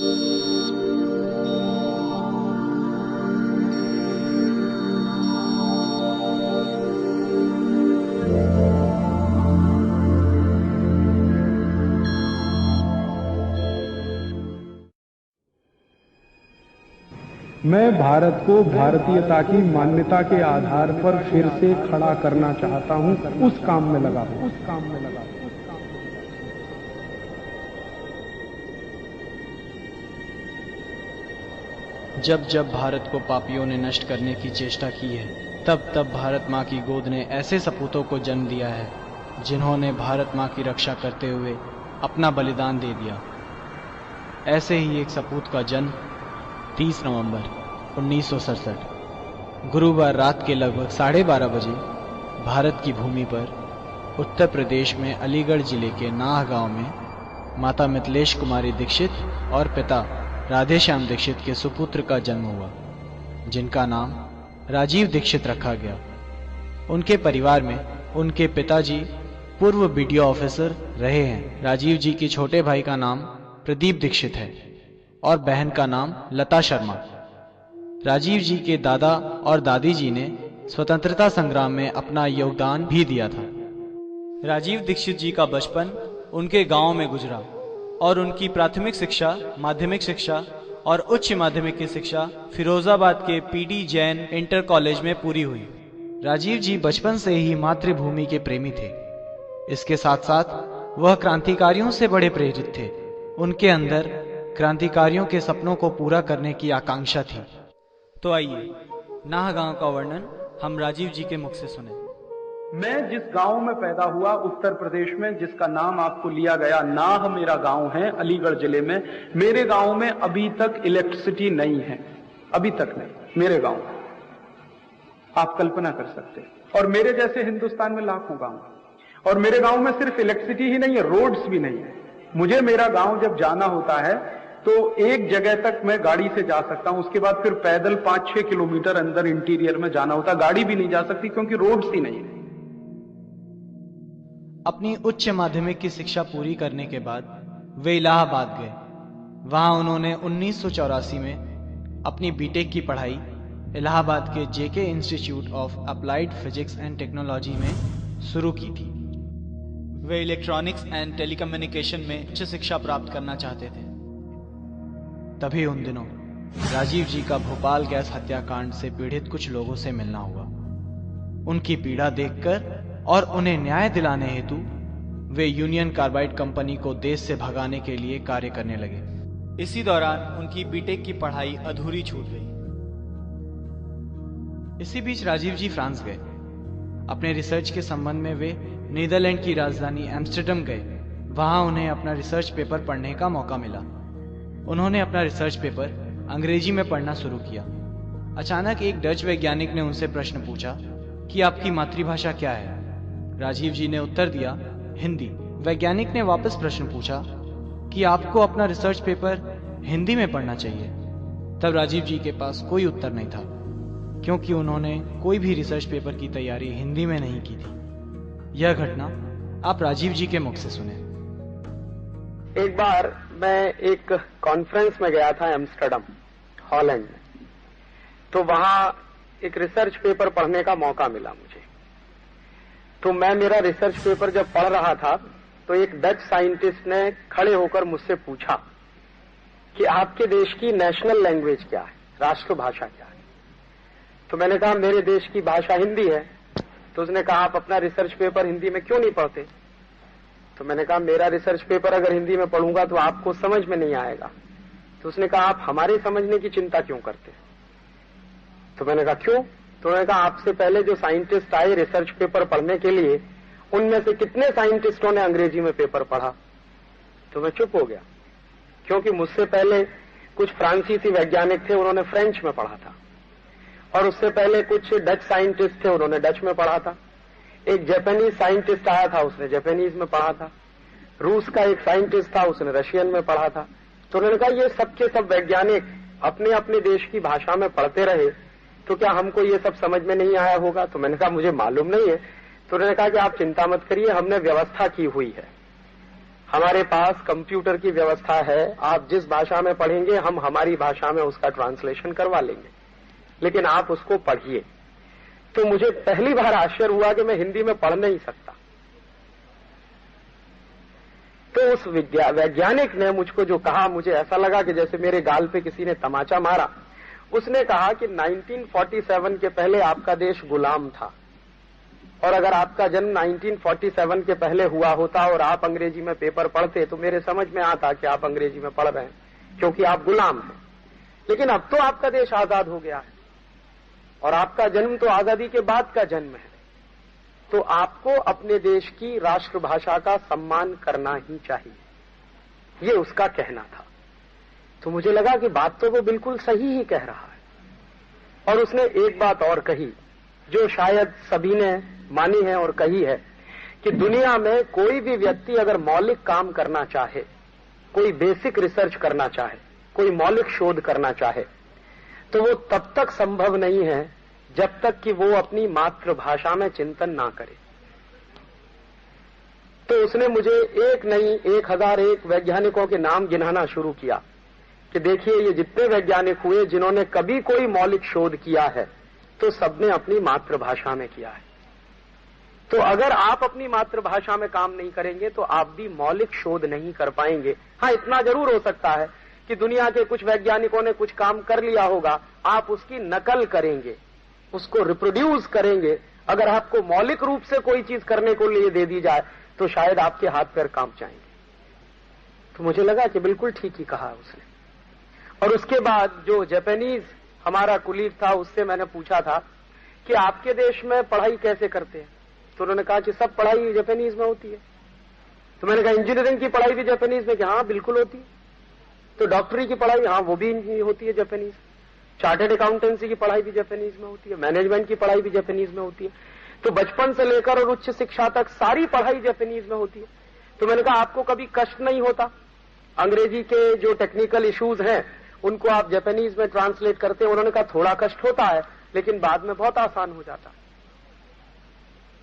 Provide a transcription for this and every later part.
मैं भारत को भारतीयता की मान्यता के आधार पर फिर से खड़ा करना चाहता हूं, उस काम में लगा हूं। जब जब भारत को पापियों ने नष्ट करने की चेष्टा की है, तब तब भारत माँ की गोद ने ऐसे सपूतों को जन्म दिया है जिन्होंने भारत माँ की रक्षा करते हुए अपना बलिदान दे दिया। ऐसे ही एक सपूत का जन्म 30 नवंबर 1967 गुरुवार रात के लगभग 12:30 बजे भारत की भूमि पर उत्तर प्रदेश में अलीगढ़ जिले के नाह गांव में माता मिथिलेश कुमारी दीक्षित और पिता राधेश्याम दीक्षित के सुपुत्र का जन्म हुआ, जिनका नाम राजीव दीक्षित रखा गया। उनके परिवार में उनके पिताजी पूर्व बीडीओ ऑफिसर रहे हैं। राजीव जी के छोटे भाई का नाम प्रदीप दीक्षित है और बहन का नाम लता शर्मा। राजीव जी के दादा और दादी जी ने स्वतंत्रता संग्राम में अपना योगदान भी दिया था। राजीव दीक्षित जी का बचपन उनके गांव में गुजरा और उनकी प्राथमिक शिक्षा, माध्यमिक शिक्षा और उच्च माध्यमिक की शिक्षा फिरोजाबाद के पीडी जैन इंटर कॉलेज में पूरी हुई। राजीव जी बचपन से ही मातृभूमि के प्रेमी थे। इसके साथ साथ वह क्रांतिकारियों से बड़े प्रेरित थे। उनके अंदर क्रांतिकारियों के सपनों को पूरा करने की आकांक्षा थी। तो आइए नाह गांव का वर्णन हम राजीव जी के मुख से सुने। मैं जिस गांव में पैदा हुआ उत्तर प्रदेश में, जिसका नाम आपको लिया गया, नाह मेरा गांव है अलीगढ़ जिले में। मेरे गांव में अभी तक इलेक्ट्रिसिटी नहीं है, अभी तक नहीं मेरे गांव में। आप कल्पना कर सकते हैं। और मेरे जैसे हिंदुस्तान में लाखों गांव, और मेरे गांव में सिर्फ इलेक्ट्रिसिटी ही नहीं है, रोड्स भी नहीं है। मुझे मेरा गांव जब जाना होता है तो एक जगह तक मैं गाड़ी से जा सकता हूं, उसके बाद फिर पैदल 5-6 किलोमीटर अंदर इंटीरियर में जाना होता। गाड़ी भी नहीं जा सकती क्योंकि रोड्स ही नहीं है। अपनी उच्च माध्यमिक की शिक्षा पूरी करने के बाद वे इलाहाबाद गए। वहां उन्होंने 1984 में अपनी बीटेक की पढ़ाई इलाहाबाद के JK institute of applied physics and technology में शुरू की थी। वे इलेक्ट्रॉनिक्स एंड टेलीकम्युनिकेशन में उच्च शिक्षा प्राप्त करना चाहते थे। तभी उन दिनों राजीव जी का भोपाल गैस हत्याकांड से पीड़ित कुछ लोगों से मिलना हुआ। उनकी पीड़ा देखकर और उन्हें न्याय दिलाने हेतु वे यूनियन कार्बाइड कंपनी को देश से भगाने के लिए कार्य करने लगे। इसी दौरान उनकी बीटेक की पढ़ाई अधूरी छूट गई। इसी बीच राजीव जी फ्रांस गए। अपने रिसर्च के संबंध में वे नीदरलैंड की राजधानी एम्स्टर्डम गए। वहां उन्हें अपना रिसर्च पेपर पढ़ने का मौका मिला। उन्होंने अपना रिसर्च पेपर अंग्रेजी में पढ़ना शुरू किया। अचानक एक डच वैज्ञानिक ने उनसे प्रश्न पूछा कि आपकी मातृभाषा क्या है। राजीव जी ने उत्तर दिया, हिंदी। वैज्ञानिक ने वापस प्रश्न पूछा कि आपको अपना रिसर्च पेपर हिंदी में पढ़ना चाहिए। तब राजीव जी के पास कोई उत्तर नहीं था, क्योंकि उन्होंने कोई भी रिसर्च पेपर की तैयारी हिंदी में नहीं की थी। यह घटना आप राजीव जी के मुख से सुने। एक बार मैं एक कॉन्फ्रेंस में गया था एम्स्टर्डम, हॉलैंड में। तो वहां एक रिसर्च पेपर पढ़ने का मौका मिला मुझे। तो मैं मेरा रिसर्च पेपर जब पढ़ रहा था तो एक डच साइंटिस्ट ने खड़े होकर मुझसे पूछा कि आपके देश की नेशनल लैंग्वेज क्या है, राष्ट्रभाषा क्या है। तो मैंने कहा मेरे देश की भाषा हिंदी है। तो उसने कहा आप अपना रिसर्च पेपर हिंदी में क्यों नहीं पढ़ते। तो मैंने कहा मेरा रिसर्च पेपर अगर हिंदी में पढ़ूंगा तो आपको समझ में नहीं आएगा। तो उसने कहा आप हमारे समझने की चिंता क्यों करते। तो मैंने कहा क्यों। तो उन्होंने कहा आपसे पहले जो साइंटिस्ट आए रिसर्च पेपर पढ़ने के लिए, उनमें से कितने साइंटिस्टों ने अंग्रेजी में पेपर पढ़ा। तो मैं चुप हो गया, क्योंकि मुझसे पहले कुछ फ्रांसीसी वैज्ञानिक थे, उन्होंने फ्रेंच में पढ़ा था। और उससे पहले कुछ डच साइंटिस्ट थे, उन्होंने डच में पढ़ा था। एक जापानीज साइंटिस्ट आया था, उसने जापानीज में पढ़ा था। रूस का एक साइंटिस्ट था, उसने रशियन में पढ़ा था। तो उन्होंने कहा ये सबके सब वैज्ञानिक अपने अपने देश की भाषा में पढ़ते रहे, तो क्या हमको ये सब समझ में नहीं आया होगा। तो मैंने कहा मुझे मालूम नहीं है। तो उन्होंने कहा कि आप चिंता मत करिए, हमने व्यवस्था की हुई है। हमारे पास कंप्यूटर की व्यवस्था है, आप जिस भाषा में पढ़ेंगे हम हमारी भाषा में उसका ट्रांसलेशन करवा लेंगे, लेकिन आप उसको पढ़िए। तो मुझे पहली बार आश्चर्य हुआ कि मैं हिंदी में पढ़ नहीं सकता। तो उस वैज्ञानिक ने मुझको जो कहा, मुझे ऐसा लगा कि जैसे मेरे गाल पे किसी ने तमाचा मारा। उसने कहा कि 1947 के पहले आपका देश गुलाम था, और अगर आपका जन्म 1947 के पहले हुआ होता और आप अंग्रेजी में पेपर पढ़ते तो मेरे समझ में आता कि आप अंग्रेजी में पढ़ रहे हैं, क्योंकि आप गुलाम हैं। लेकिन अब तो आपका देश आजाद हो गया है, और आपका जन्म तो आजादी के बाद का जन्म है, तो आपको अपने देश की राष्ट्रभाषा का सम्मान करना ही चाहिए, ये उसका कहना था। तो मुझे लगा कि बात तो वो बिल्कुल सही ही कह रहा है। और उसने एक बात और कही जो शायद सभी ने मानी है और कही है, कि दुनिया में कोई भी व्यक्ति अगर मौलिक काम करना चाहे, कोई बेसिक रिसर्च करना चाहे, कोई मौलिक शोध करना चाहे, तो वो तब तक संभव नहीं है जब तक कि वो अपनी मातृभाषा में चिंतन ना करे। तो उसने मुझे एक नहीं 1001 वैज्ञानिकों के नाम गिनाना शुरू किया कि देखिए ये जितने वैज्ञानिक हुए जिन्होंने कभी कोई मौलिक शोध किया है, तो सबने अपनी मातृभाषा में किया है। तो अगर आप अपनी मातृभाषा में काम नहीं करेंगे तो आप भी मौलिक शोध नहीं कर पाएंगे। हाँ, इतना जरूर हो सकता है कि दुनिया के कुछ वैज्ञानिकों ने कुछ काम कर लिया होगा, आप उसकी नकल करेंगे, उसको रिप्रोड्यूस करेंगे। अगर आपको मौलिक रूप से कोई चीज करने को लिए दे दी जाए तो शायद आपके हाथ पैर कांप जाएंगे। तो मुझे लगा कि बिल्कुल ठीक ही कहा उसने। और उसके बाद जो जापानीज हमारा कुलीग था, उससे मैंने पूछा था कि आपके देश में पढ़ाई कैसे करते हैं? तो उन्होंने कहा कि सब पढ़ाई जापानीज में होती है। तो मैंने कहा इंजीनियरिंग की पढ़ाई भी जापानीज में? कि हाँ बिल्कुल होती है। तो डॉक्टरी की पढ़ाई? हाँ वो भी होती है जापानीज। चार्टर्ड अकाउंटेंसी की पढ़ाई भी जापानीज में होती है, मैनेजमेंट की पढ़ाई भी जापानीज में होती है। तो बचपन से लेकर और उच्च शिक्षा तक सारी पढ़ाई जापानीज में होती है। तो मैंने कहा आपको कभी कष्ट नहीं होता? अंग्रेजी के जो टेक्निकल इश्यूज हैं उनको आप जापानीज में ट्रांसलेट करते हैं? उन्होंने कहा थोड़ा कष्ट होता है, लेकिन बाद में बहुत आसान हो जाता है।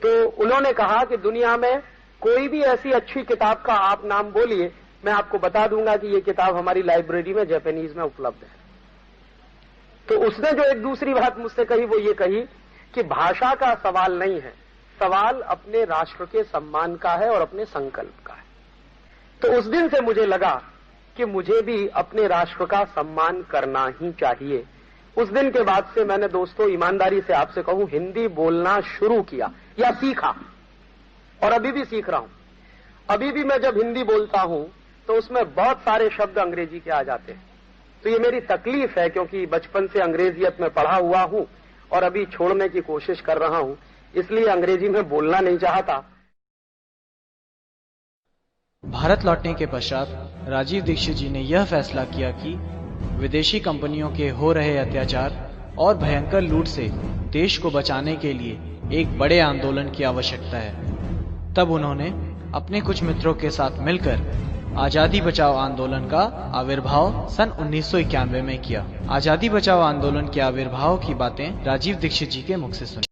तो उन्होंने कहा कि दुनिया में कोई भी ऐसी अच्छी किताब का आप नाम बोलिए, मैं आपको बता दूंगा कि ये किताब हमारी लाइब्रेरी में जापानीज में उपलब्ध है। तो उसने जो एक दूसरी बात मुझसे कही वो ये कही कि भाषा का सवाल नहीं है, सवाल अपने राष्ट्र के सम्मान का है और अपने संकल्प का है। तो उस दिन से मुझे लगा कि मुझे भी अपने राष्ट्र का सम्मान करना ही चाहिए। उस दिन के बाद से मैंने दोस्तों ईमानदारी से आपसे कहूं हिंदी बोलना शुरू किया या सीखा, और अभी भी सीख रहा हूं। अभी भी मैं जब हिंदी बोलता हूं तो उसमें बहुत सारे शब्द अंग्रेजी के आ जाते हैं। तो ये मेरी तकलीफ है, क्योंकि बचपन से अंग्रेजियत में पढ़ा हुआ हूं और अभी छोड़ने की कोशिश कर रहा हूं, इसलिए अंग्रेजी में बोलना नहीं चाहता। भारत लौटने के पश्चात राजीव दीक्षित जी ने यह फैसला किया कि विदेशी कंपनियों के हो रहे अत्याचार और भयंकर लूट से देश को बचाने के लिए एक बड़े आंदोलन की आवश्यकता है। तब उन्होंने अपने कुछ मित्रों के साथ मिलकर आजादी बचाओ आंदोलन का आविर्भाव सन 1991 में किया। आजादी बचाओ आंदोलन के आविर्भाव की बातें राजीव दीक्षित जी के मुख से सुनी।